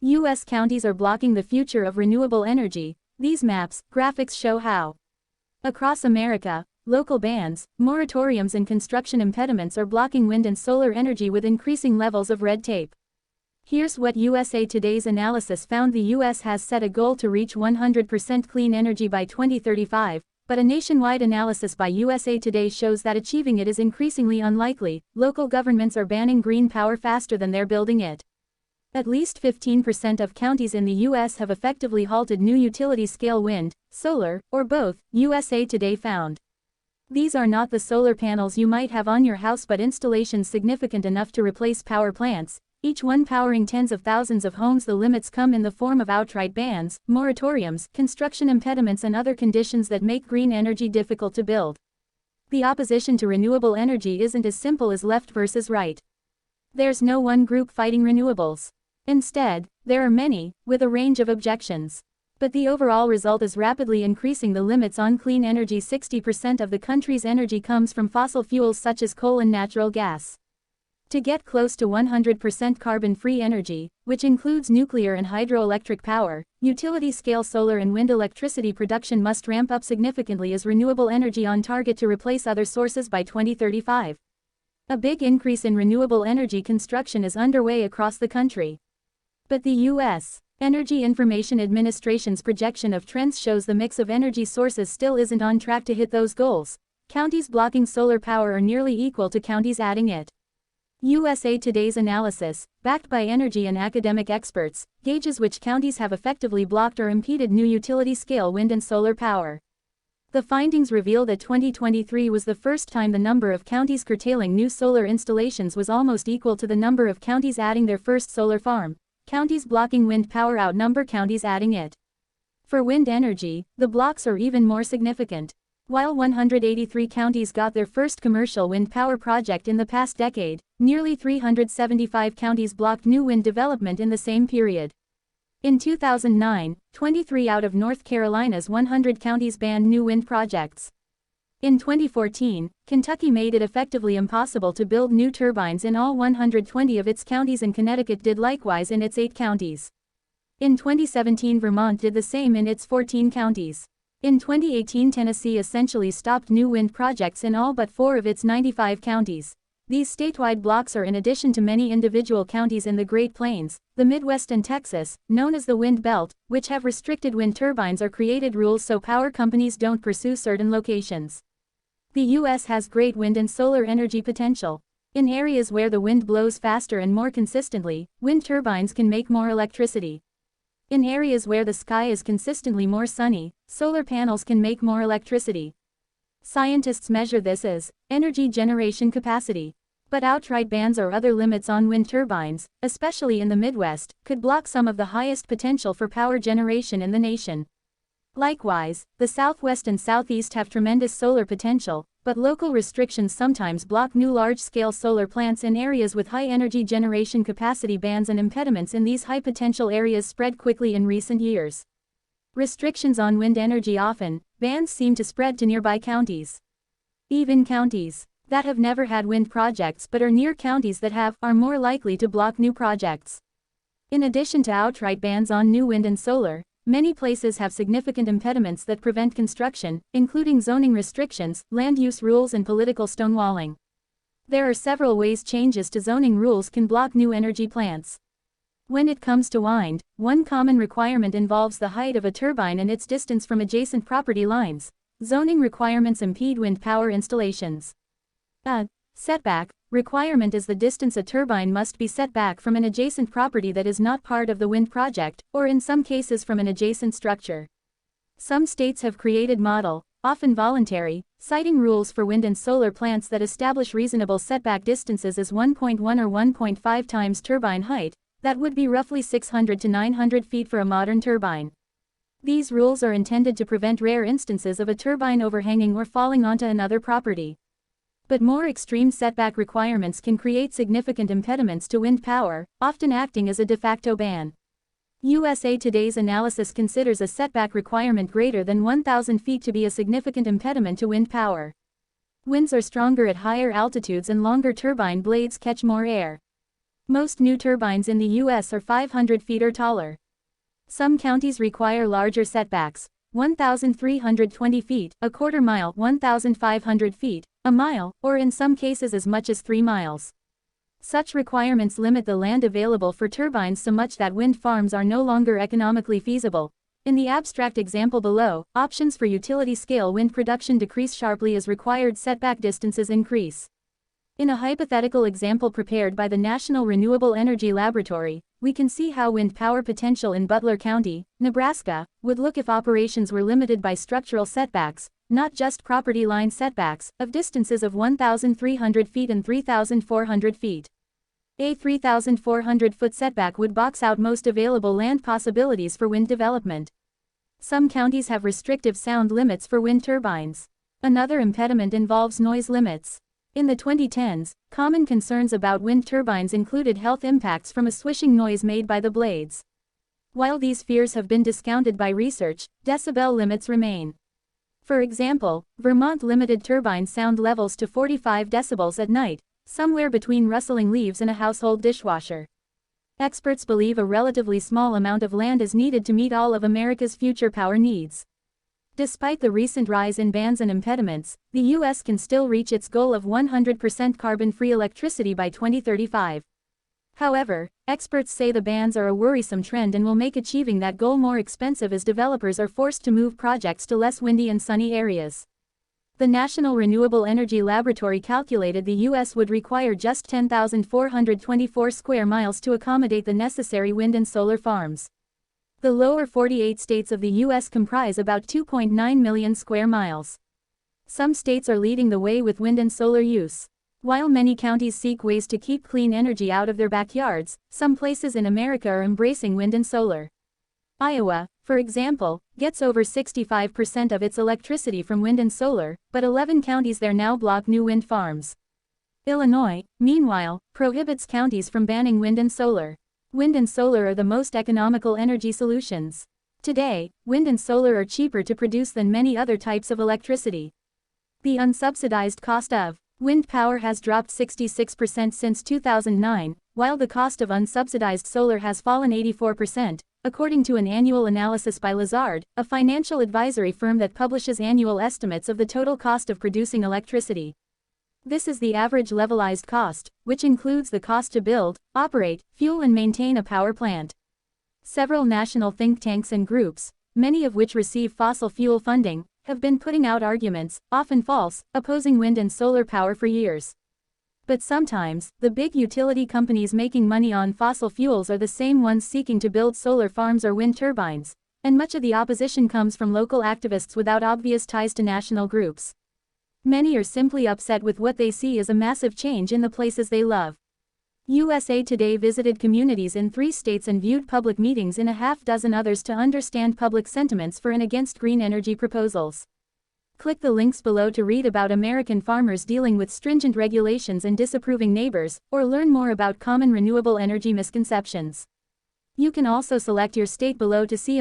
U.S. counties are blocking the future of renewable energy. These maps, graphics show how. Across America, local bans, moratoriums and construction impediments are blocking wind and solar energy with increasing levels of red tape. Here's what USA Today's analysis found: the U.S. has set a goal to reach 100% clean energy by 2035, but a nationwide analysis by USA Today shows that achieving it is increasingly unlikely. Local governments are banning green power faster than they're building it. At least 15% of counties in the U.S. have effectively halted new utility-scale wind, solar, or both, USA Today found. These are not the solar panels you might have on your house but installations significant enough to replace power plants, each one powering tens of thousands of homes. The limits come in the form of outright bans, moratoriums, construction impediments and other conditions that make green energy difficult to build. The opposition to renewable energy isn't as simple as left versus right. There's no one group fighting renewables. Instead, there are many, with a range of objections. But the overall result is rapidly increasing the limits on clean energy. 60% of the country's energy comes from fossil fuels such as coal and natural gas. To get close to 100% carbon-free energy, which includes nuclear and hydroelectric power, utility-scale solar and wind electricity production must ramp up significantly as renewable energy on target to replace other sources by 2035. A big increase in renewable energy construction is underway across the country. But the U.S. Energy Information Administration's projection of trends shows the mix of energy sources still isn't on track to hit those goals. Counties blocking solar power are nearly equal to counties adding it. USA Today's analysis, backed by energy and academic experts, gauges which counties have effectively blocked or impeded new utility-scale wind and solar power. The findings reveal that 2023 was the first time the number of counties curtailing new solar installations was almost equal to the number of counties adding their first solar farm. Counties blocking wind power outnumber counties adding it. For wind energy, the blocks are even more significant. While 183 counties got their first commercial wind power project in the past decade, nearly 375 counties blocked new wind development in the same period. In 2009, 23 out of North Carolina's 100 counties banned new wind projects. In 2014, Kentucky made it effectively impossible to build new turbines in all 120 of its counties, and Connecticut did likewise in its 8 counties. In 2017, Vermont did the same in its 14 counties. In 2018, Tennessee essentially stopped new wind projects in all but 4 of its 95 counties. These statewide blocks are in addition to many individual counties in the Great Plains, the Midwest and Texas, known as the Wind Belt, which have restricted wind turbines or created rules so power companies don't pursue certain locations. The U.S. has great wind and solar energy potential. In areas where the wind blows faster and more consistently, wind turbines can make more electricity. In areas where the sky is consistently more sunny, solar panels can make more electricity. Scientists measure this as energy generation capacity. But outright bans or other limits on wind turbines, especially in the Midwest, could block some of the highest potential for power generation in the nation. Likewise, the Southwest and Southeast have tremendous solar potential, but local restrictions sometimes block new large-scale solar plants in areas with high energy generation capacity. Bans and impediments in these high-potential areas spread quickly in recent years. Restrictions on wind energy often, bans seem to spread to nearby counties. Even counties that have never had wind projects but are near counties that have, are more likely to block new projects. In addition to outright bans on new wind and solar, many places have significant impediments that prevent construction, including zoning restrictions, land use rules and political stonewalling. There are several ways changes to zoning rules can block new energy plants. When it comes to wind, one common requirement involves the height of a turbine and its distance from adjacent property lines. Zoning requirements impede wind power installations. A setback requirement is the distance a turbine must be set back from an adjacent property that is not part of the wind project, or in some cases from an adjacent structure. Some states have created model, often voluntary, siting rules for wind and solar plants that establish reasonable setback distances as 1.1 or 1.5 times turbine height, that would be roughly 600 to 900 feet for a modern turbine. These rules are intended to prevent rare instances of a turbine overhanging or falling onto another property. But more extreme setback requirements can create significant impediments to wind power, often acting as a de facto ban. USA Today's analysis considers a setback requirement greater than 1,000 feet to be a significant impediment to wind power. Winds are stronger at higher altitudes and longer turbine blades catch more air. Most new turbines in the U.S. are 500 feet or taller. Some counties require larger setbacks, 1,320 feet, a quarter mile, 1,500 feet, a mile, or in some cases as much as 3 miles. Such requirements limit the land available for turbines so much that wind farms are no longer economically feasible. In the abstract example below, options for utility-scale wind production decrease sharply as required setback distances increase. In a hypothetical example prepared by the National Renewable Energy Laboratory, we can see how wind power potential in Butler County, Nebraska, would look if operations were limited by structural setbacks, not just property line setbacks, of distances of 1,300 feet and 3,400 feet. A 3,400-foot setback would box out most available land possibilities for wind development. Some counties have restrictive sound limits for wind turbines. Another impediment involves noise limits. In the 2010s, common concerns about wind turbines included health impacts from a swishing noise made by the blades. While these fears have been discounted by research, decibel limits remain. For example, Vermont limited turbine sound levels to 45 decibels at night, somewhere between rustling leaves and a household dishwasher. Experts believe a relatively small amount of land is needed to meet all of America's future power needs. Despite the recent rise in bans and impediments, the U.S. can still reach its goal of 100% carbon-free electricity by 2035. However, experts say the bans are a worrisome trend and will make achieving that goal more expensive as developers are forced to move projects to less windy and sunny areas. The National Renewable Energy Laboratory calculated the U.S. would require just 10,424 square miles to accommodate the necessary wind and solar farms. The lower 48 states of the U.S. comprise about 2.9 million square miles. Some states are leading the way with wind and solar use. While many counties seek ways to keep clean energy out of their backyards, some places in America are embracing wind and solar. Iowa, for example, gets over 65% of its electricity from wind and solar, but 11 counties there now block new wind farms. Illinois, meanwhile, prohibits counties from banning wind and solar. Wind and solar are the most economical energy solutions. Today, wind and solar are cheaper to produce than many other types of electricity. The unsubsidized cost of wind power has dropped 66% since 2009, while the cost of unsubsidized solar has fallen 84%, according to an annual analysis by Lazard, a financial advisory firm that publishes annual estimates of the total cost of producing electricity. This is the average levelized cost, which includes the cost to build, operate, fuel and maintain a power plant. Several national think tanks and groups, many of which receive fossil fuel funding, have been putting out arguments, often false, opposing wind and solar power for years. But sometimes, the big utility companies making money on fossil fuels are the same ones seeking to build solar farms or wind turbines, and much of the opposition comes from local activists without obvious ties to national groups. Many are simply upset with what they see as a massive change in the places they love. USA Today visited communities in 3 states and viewed public meetings in a half-dozen others to understand public sentiments for and against green energy proposals. Click the links below to read about American farmers dealing with stringent regulations and disapproving neighbors, or learn more about common renewable energy misconceptions. You can also select your state below to see